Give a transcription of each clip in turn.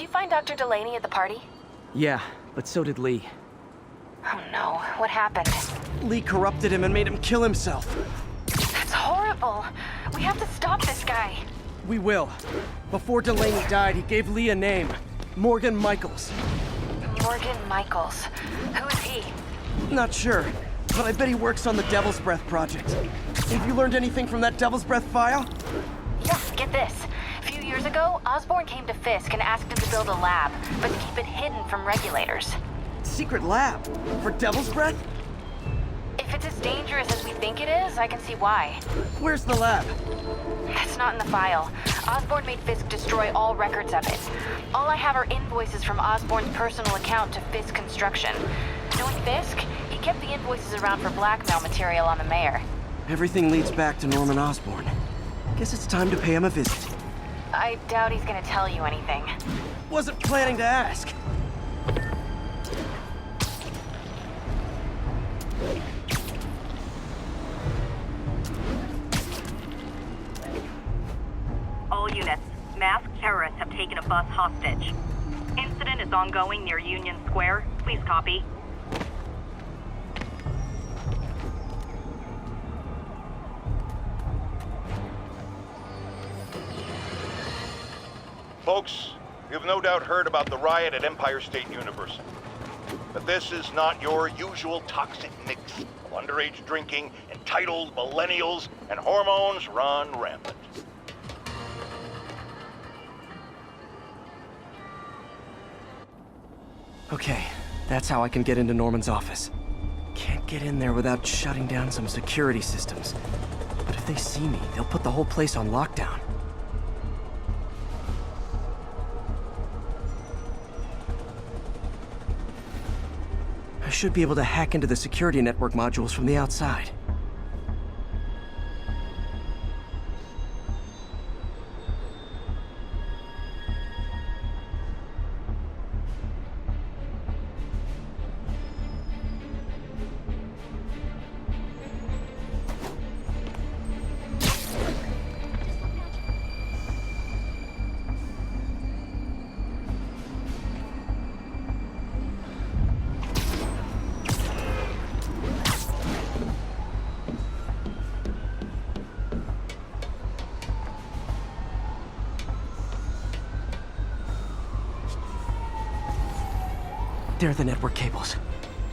you find Dr. Delaney at the party? Yeah, but so did Lee. Oh no, what happened? Lee corrupted him and made him kill himself. That's horrible. We have to stop this guy. We will. Before Delaney died, he gave Lee a name. Morgan Michaels. Morgan Michaels. Who is he? Not sure, but I bet he works on the Devil's Breath project. Have you learned anything from that Devil's Breath file? Yeah, get this. A few years ago, Osborn came to Fisk and asked him to build a lab, but to keep it hidden from regulators. Secret lab? For Devil's Breath? If it's as dangerous as we think it is, I can see why. Where's the lab? That's not in the file. Osborn made Fisk destroy all records of it. All I have are invoices from Osborn's personal account to Fisk Construction. Knowing Fisk, he kept the invoices around for blackmail material on the mayor. Everything leads back to Norman Osborn. Guess it's time to pay him a visit. I doubt he's gonna tell you anything. Wasn't planning to ask. All units, masked terrorists have taken a bus hostage. Incident is ongoing near Union Square. Please copy. Folks, you've no doubt heard about the riot at Empire State University. But this is not your usual toxic mix of underage drinking, entitled millennials, and hormones run rampant. Okay, that's how I can get into Norman's office. Can't get in there without shutting down some security systems. But if they see me, they'll put the whole place on lockdown. I should be able to hack into the security network modules from the outside. There are the network cables.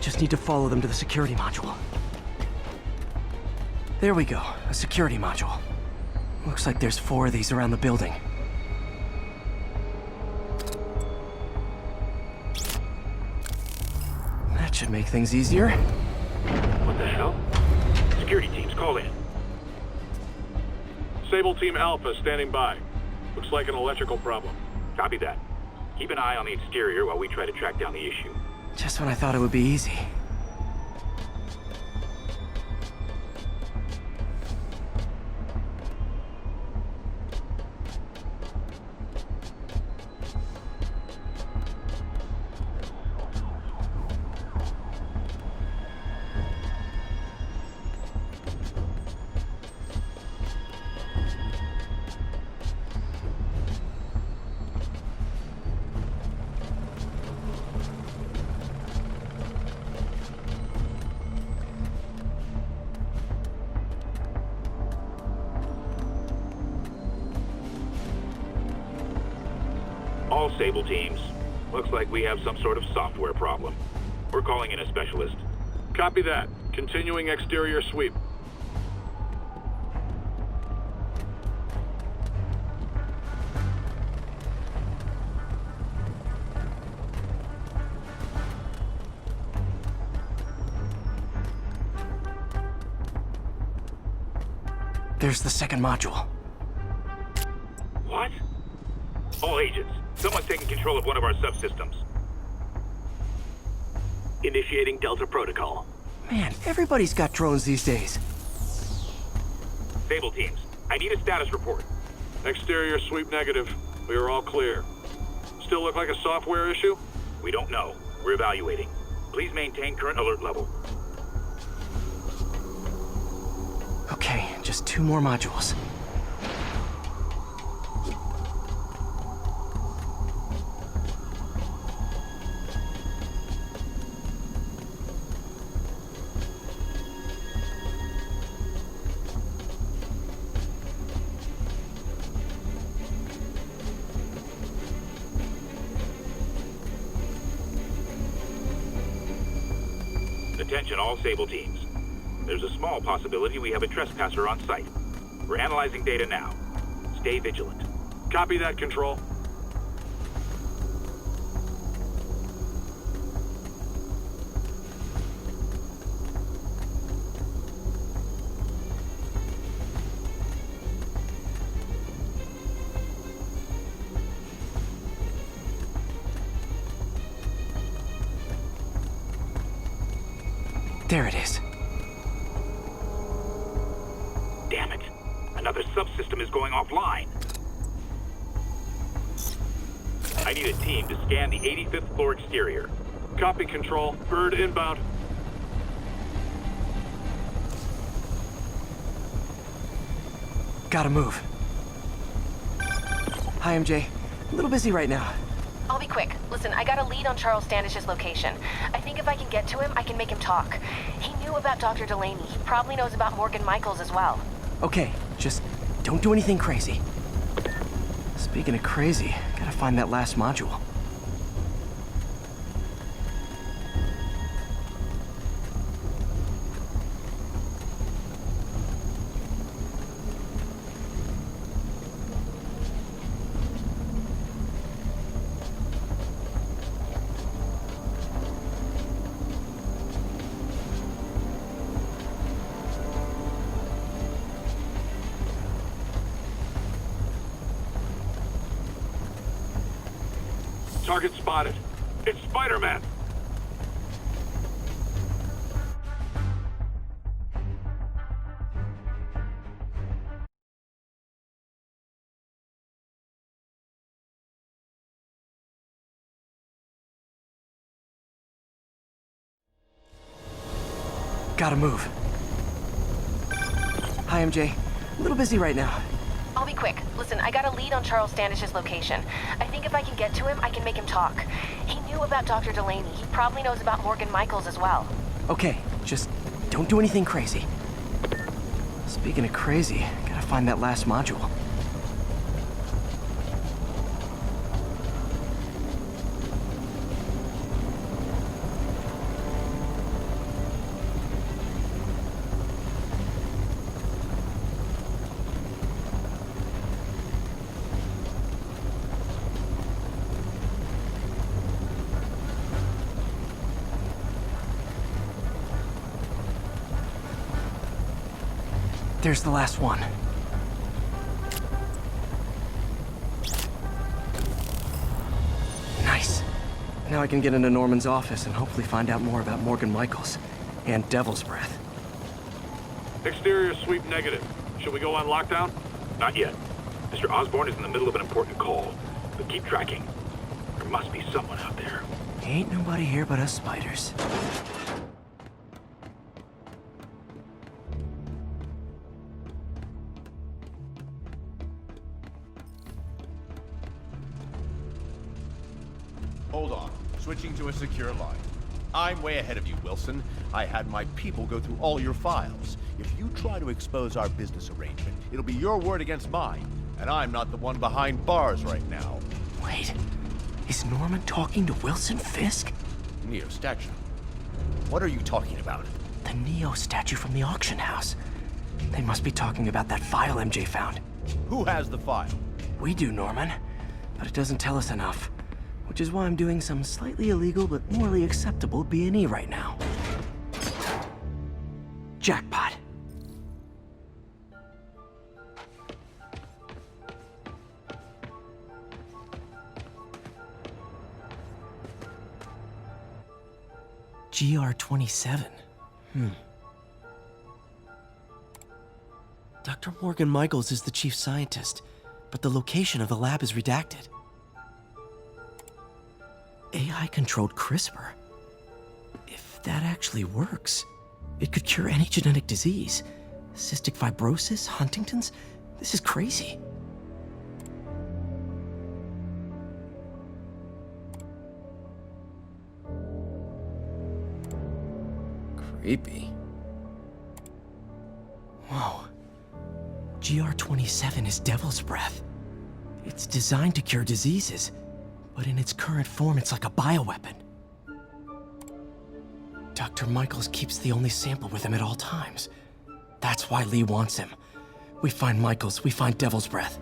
Just need to follow them to the security module. There we go, a security module. Looks like there's 4 of these around the building. That should make things easier. What the hell? Security teams, call in. Sable Team Alpha standing by. Looks like an electrical problem. Copy that. Keep an eye on the exterior while we try to track down the issue. Just when I thought it would be easy. All Sable teams. Looks like we have some sort of software problem. We're calling in a specialist. Copy that. Continuing exterior sweep. There's the second module. What? All agents, someone's taking control of one of our subsystems. Initiating Delta Protocol. Man, everybody's got drones these days. Sable teams, I need a status report. Exterior sweep negative. We are all clear. Still look like a software issue? We don't know. We're evaluating. Please maintain current alert level. Okay, just 2 more modules. Attention all Sable teams. There's a small possibility we have a trespasser on site. We're analyzing data now. Stay vigilant. Copy that, Control. There it is. Damn it. Another subsystem is going offline. I need a team to scan the 85th floor exterior. Copy, Control. Bird inbound. Gotta move. Hi, MJ. A little busy right now. I'll be quick. Listen, I got a lead on Charles Standish's location. I think if I can get to him, I can make him talk. He knew about Dr. Delaney. He probably knows about Morgan Michaels as well. Okay, just don't do anything crazy. Speaking of crazy, gotta find that last module. Target spotted. It's Spider-Man. Gotta move. Hi, MJ. A little busy right now. I'll be quick. Listen, I got a lead on Charles Standish's location. I think if I can get to him, I can make him talk. He knew about Dr. Delaney. He probably knows about Morgan Michaels as well. Okay, just don't do anything crazy. Speaking of crazy, gotta find that last module. There's the last one. Nice. Now I can get into Norman's office and hopefully find out more about Morgan Michaels and Devil's Breath. Exterior sweep negative. Should we go on lockdown? Not yet. Mr. Osborn is in the middle of an important call, but keep tracking. There must be someone out there. Ain't nobody here but us spiders. Hold on. Switching to a secure line. I'm way ahead of you, Wilson. I had my people go through all your files. If you try to expose our business arrangement, it'll be your word against mine. And I'm not the one behind bars right now. Wait, is Norman talking to Wilson Fisk? Neo statue. What are you talking about? The Neo statue from the auction house. They must be talking about that file MJ found. Who has the file? We do, Norman, but it doesn't tell us enough. Which is why I'm doing some slightly illegal but morally acceptable B&E right now. Jackpot. GR-27. Dr. Morgan Michaels is the chief scientist, but the location of the lab is redacted. AI-controlled CRISPR. If that actually works, it could cure any genetic disease. Cystic fibrosis, Huntington's. This is crazy. Creepy. Whoa. GR-27 is Devil's Breath. It's designed to cure diseases. But in its current form, it's like a bioweapon. Dr. Dr. Michaels keeps the only sample with him at all times. That's why Lee wants him. We find Michaels, we find Devil's Breath.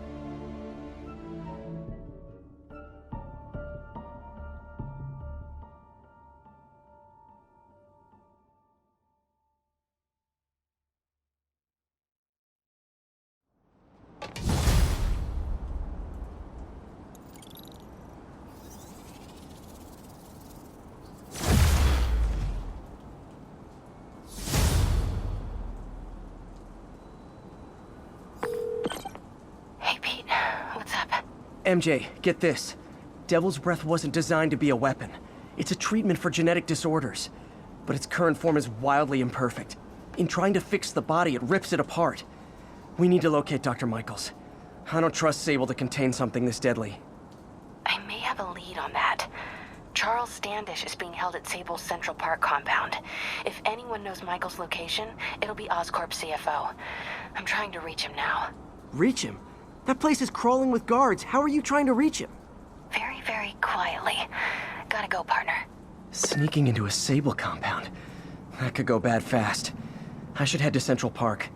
Hey, Pete. What's up? MJ, get this. Devil's Breath wasn't designed to be a weapon. It's a treatment for genetic disorders. But its current form is wildly imperfect. In trying to fix the body, it rips it apart. We need to locate Dr. Michaels. I don't trust Sable to contain something this deadly. I may have a lead on that. Charles Standish is being held at Sable's Central Park compound. If anyone knows Michael's location, it'll be Oscorp's CFO. I'm trying to reach him now. Reach him? That place is crawling with guards. How are you trying to reach him? Very, very quietly. Gotta go, partner. Sneaking into a Sable compound. That could go bad fast. I should head to Central Park.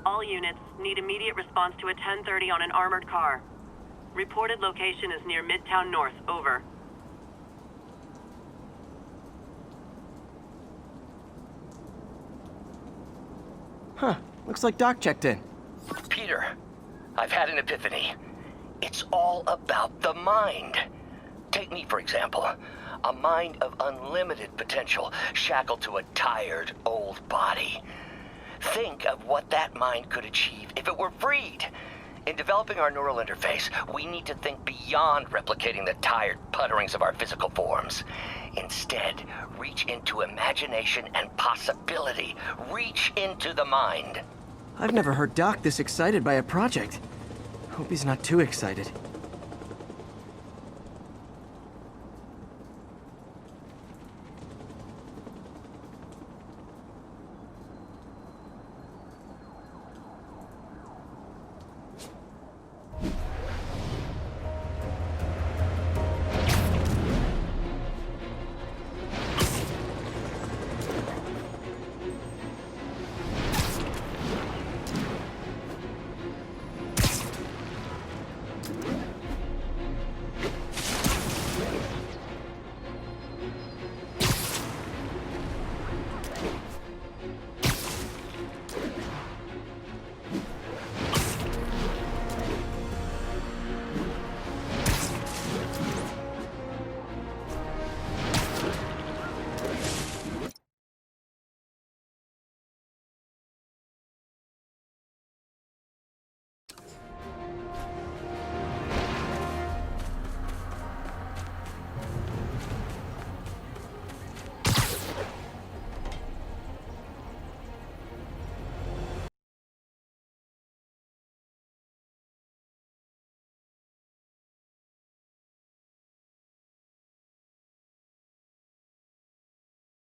All units need immediate response to a 1030 on an armored car. Reported location is near Midtown North. Over. Huh. Looks like Doc checked in. Peter, I've had an epiphany. It's all about the mind. Take me, for example. A mind of unlimited potential, shackled to a tired, old body. Think of what that mind could achieve if it were freed. In developing our neural interface, we need to think beyond replicating the tired putterings of our physical forms. Instead, reach into imagination and possibility. Reach into the mind. I've never heard Doc this excited by a project. Hope he's not too excited.